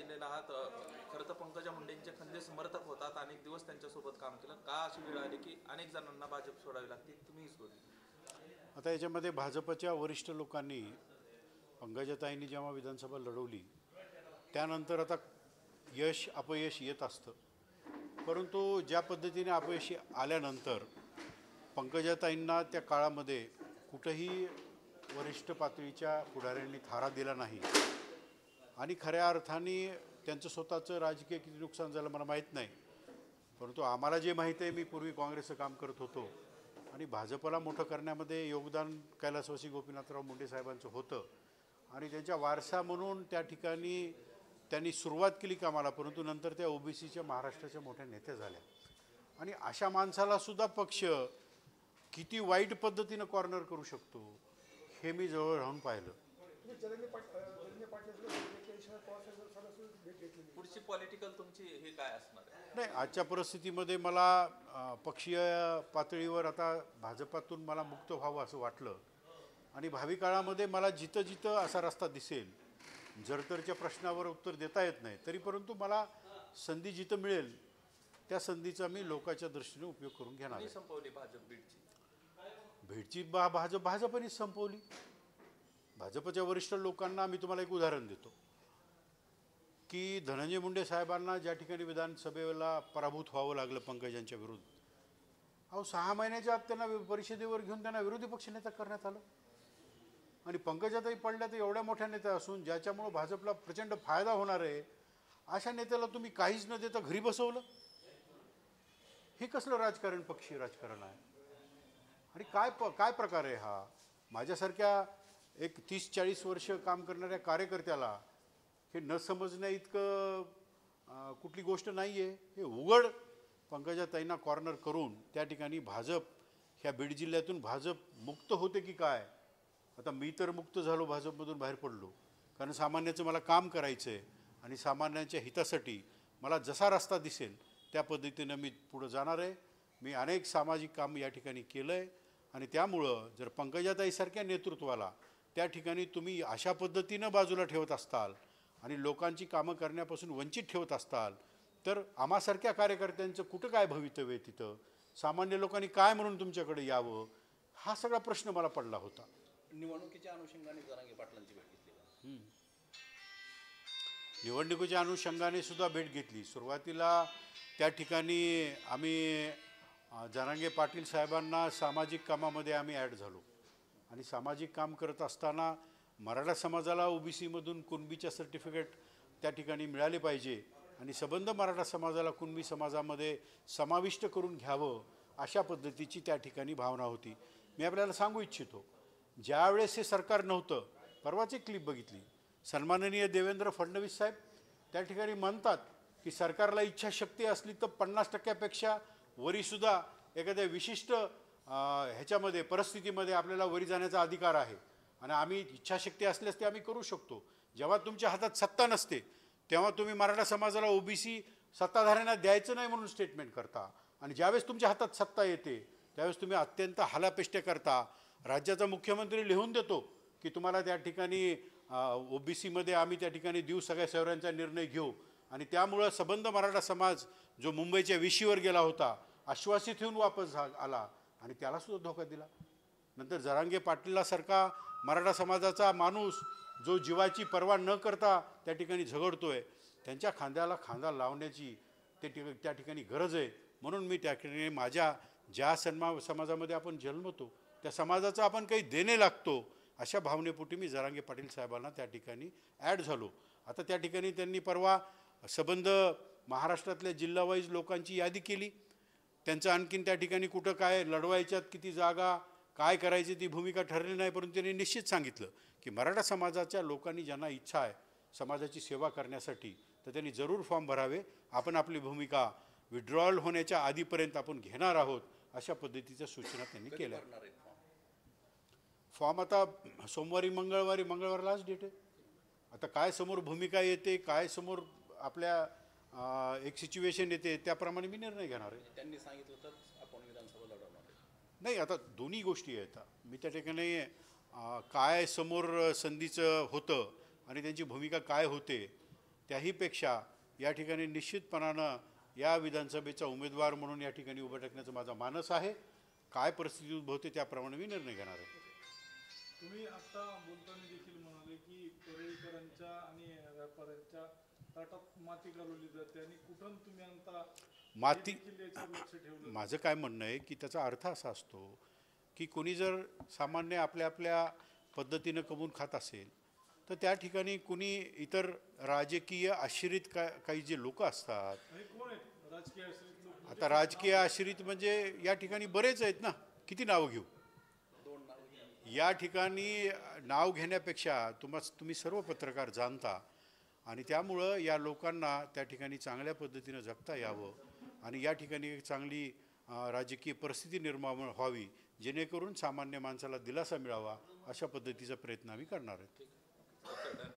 दिलेला आहात. खरं तर पंकजा मुंडेंचे खंदे समर्थक होतात, अनेक दिवस त्यांच्यासोबत काम केलं. का अशी वेळ आली की अनेक जणांना भाजप सोडावी लागते, तुम्हीही सोडली? आता याच्यामध्ये भाजपच्या वरिष्ठ लोकांनी पंकजाताईंनी जेव्हा विधानसभा लढवली त्यानंतर आता यश अपयश येत असतं, परंतु ज्या पद्धतीने अपयश आल्यानंतर पंकजाताईंना त्या काळामध्ये कुठंही वरिष्ठ पातळीच्या पुढाऱ्यांनी थारा दिला नाही आणि खऱ्या अर्थाने त्यांचं स्वतःचं राजकीय किती नुकसान झालं मला माहीत नाही, परंतु आम्हाला जे माहीत आहे, मी पूर्वी काँग्रेसचं काम करत होतो आणि भाजपला मोठं करण्यामध्ये योगदान कैलासवासी गोपीनाथराव मुंडे साहेबांचं होतं आणि त्यांच्या वारसा म्हणून त्या ठिकाणी त्यांनी सुरुवात केली कामाला, परंतु नंतर त्या ओबीसीच्या महाराष्ट्राच्या मोठ्या नेत्या झाल्या आणि अशा माणसालासुद्धा पक्ष किती वाईट पद्धतीनं कॉर्नर करू शकतो हे मी जवळ राहून पाहिलं. पुढची पॉलिटिकल तुमची हे काय असणार आहे? नाही, आजच्या परिस्थितीमध्ये मला पक्षीय पातळीवर आता भाजपातून मला मुक्त व्हावं असं वाटलं आणि भावी काळामध्ये मला जिथं जिथं असा रस्ता दिसेल, जरतरच्या प्रश्नावर उत्तर देता येत नाही तरी परंतु मला संधी जिथं मिळेल त्या संधीचा मी लोकांच्या दृष्टीने उपयोग करून घेणार आहे. संपवली भाजप बीडची? बीडची भाजपनेच संपवली. भाजपच्या वरिष्ठ लोकांना मी तुम्हाला एक उदाहरण देतो की धनंजय मुंडे साहेबांना ज्या ठिकाणी विधानसभेला पराभूत व्हावं लागलं पंकजांच्या विरुद्ध, अहो 6 महिन्याच्या आत त्यांना परिषदेवर घेऊन त्यांना विरोधी पक्षनेता करण्यात आलं आणि पंकजाताई पडल्या तर एवढ्या मोठ्या नेत्या असून ज्याच्यामुळं भाजपला प्रचंड फायदा होणार आहे अशा नेत्याला तुम्ही काहीच न देता घरी बसवलं. हे कसलं राजकारण, पक्षी राजकारण आहे आणि काय प्रकार आहे हा? माझ्यासारख्या एक 30-40 वर्ष काम करणाऱ्या कार्यकर्त्याला हे न समजण्या इतकं कुठली गोष्ट नाही आहे. हे उघड पंकजाताईंना कॉर्नर करून त्या ठिकाणी भाजप ह्या बीड जिल्ह्यातून भाजप मुक्त होते की काय? आता मी तर मुक्त झालो, भाजपमधून बाहेर पडलो, कारण सामान्याचं मला काम करायचं आहे आणि सामान्यांच्या हितासाठी मला जसा रस्ता दिसेल त्या पद्धतीनं मी पुढं जाणार आहे. मी अनेक सामाजिक काम या ठिकाणी केलं आहे आणि त्यामुळं जर पंकजाताईसारख्या नेतृत्वाला त्या ठिकाणी तुम्ही अशा पद्धतीनं बाजूला ठेवत असताल आणि लोकांची कामं करण्यापासून वंचित ठेवत असताल तर आम्हासारख्या कार्यकर्त्यांचं कुठं काय भवितव्य आहे? तिथं सामान्य लोकांनी काय म्हणून तुमच्याकडे यावं, हा सगळा प्रश्न मला पडला होता. निवडणुकीच्या अनुषंगाने जरांगे पाटलांची भेट घेतली. निवडणुकीच्या अनुषंगाने सुद्धा भेट घेतली. सुरुवातीला त्या ठिकाणी आम्ही जरांगे पाटील साहेबांना सामाजिक कामामध्ये आम्ही ॲड झालो आणि सामाजिक काम करत असताना मराठा समाजाला ओबीसीमधून कुणबीच्या सर्टिफिकेट त्या ठिकाणी मिळाले पाहिजे आणि संबंध मराठा समाजाला कुणबी समाजामध्ये समाविष्ट करून घ्यावं अशा पद्धतीची त्या ठिकाणी भावना होती. मी आपल्याला सांगू इच्छितो, ज्यावेळेस हे सरकार नव्हतं, परवाची क्लिप बघितली, सन्माननीय देवेंद्र फडणवीस साहेब त्या ठिकाणी म्हणतात की सरकारला इच्छाशक्ती असली तर 50%पेक्षा वरीसुद्धा एखाद्या विशिष्ट ह्याच्यामध्ये परिस्थितीमध्ये आपल्याला वरी जाण्याचा अधिकार आहे आणि आम्ही इच्छाशक्ती असल्यास ते आम्ही करू शकतो. जेव्हा तुमच्या हातात सत्ता नसते तेव्हा तुम्ही मराठा समाजाला ओबीसी सत्ताधाऱ्यांना द्यायचं नाही म्हणून स्टेटमेंट करता आणि ज्यावेळेस तुमच्या हातात सत्ता येते त्यावेळेस तुम्ही अत्यंत हालापेष्टे करता. राज्याचा मुख्यमंत्री लिहून देतो की तुम्हाला त्या ठिकाणी ओबीसीमध्ये आम्ही त्या ठिकाणी देऊ, सगळ्या शहरांचा निर्णय घेऊ आणि त्यामुळं संबंध मराठा समाज जो मुंबईच्या विशीवर गेला होता आश्वासित होऊन वापस आला आणि त्यालासुद्धा धोका दिला. नंतर जरांगे पाटीलसारखा मराठा समाजाचा माणूस जो जीवाची पर्वा न करता त्या ठिकाणी झगडतो आहे, त्यांच्या खांद्याला खांदा लावण्याची त्या ठिकाणी गरज आहे. म्हणून मी त्या ठिकाणी माझ्या ज्या समाजामध्ये आपण जन्मतो त्या समाजाचा आपण काही देणे लागतो अशा भावनेपोटी मी जरांगे पाटील साहेबांना त्या ठिकाणी ॲड झालो. आता त्या ठिकाणी त्यांनी परवा संबंध महाराष्ट्रातल्या जिल्हावाईज लोकांची यादी केली, त्यांचं आणखीन त्या ठिकाणी कुठं काय लढवायच्यात, किती जागा, काय करायची ती भूमिका ठरली नाही, परंतु त्यांनी निश्चित सांगितलं की मराठा समाजाच्या लोकांनी ज्यांना इच्छा आहे समाजाची सेवा करण्यासाठी तर त्यांनी जरूर फॉर्म भरावे. आपण आपली भूमिका विड्रॉल होण्याच्या आधीपर्यंत आपण घेणार आहोत अशा पद्धतीच्या सूचना त्यांनी केल्या. फॉर्म आता सोमवारी मंगळवार लास्ट डेट आहे. आता काय समोर भूमिका येते, काय समोर आपल्या एक सिच्युएशन येते त्याप्रमाणे मी निर्णय घेणार आहे. त्यांनी सांगितलं तर आपण विधानसभा लढवणार नाही. आता दोन्ही गोष्टी आहेत. मी त्या ठिकाणी काय समोर संधीचं होतं आणि त्यांची भूमिका काय होते त्याहीपेक्षा या ठिकाणी निश्चितपणानं या विधानसभेचा उमेदवार म्हणून या ठिकाणी उभं टाकण्याचा माझा मानस आहे. काय परिस्थिती उद्भवते त्याप्रमाणे मी निर्णय घेणार आहे. तुम्ही आता बोलताना देखील म्हणाले की परळीकरांच्या आणि व्यापाऱ्यांच्या ताटात माती घालवली जाते आणि कुठून तुम्ही आणता माती देखील याच्यावर लक्ष ठेवलं. माझं काय म्हणणं आहे की त्याचा अर्थ असा असतो की कोणी जर सामान्य आपल्या आपल्या पद्धतीनं कमवून खात असेल तर त्या ठिकाणी कुणी इतर राजकीय आश्रित काही जे लोक असतात. आणि कोण आहेत राजकीय आश्रित लोक? आता राजकीय आश्रित म्हणजे या ठिकाणी बरेच आहेत ना, किती नावं घेऊ. या ठिकाणी नाव घेण्यापेक्षा तुम्ही सर्व पत्रकार जाणता आणि त्यामुळं या लोकांना त्या ठिकाणी चांगल्या पद्धतीनं जगता यावं आणि या ठिकाणी एक चांगली राजकीय परिस्थिती निर्माण व्हावी जेणेकरून सामान्य माणसाला दिलासा मिळावा अशा पद्धतीचा प्रयत्न आम्ही करणार आहोत.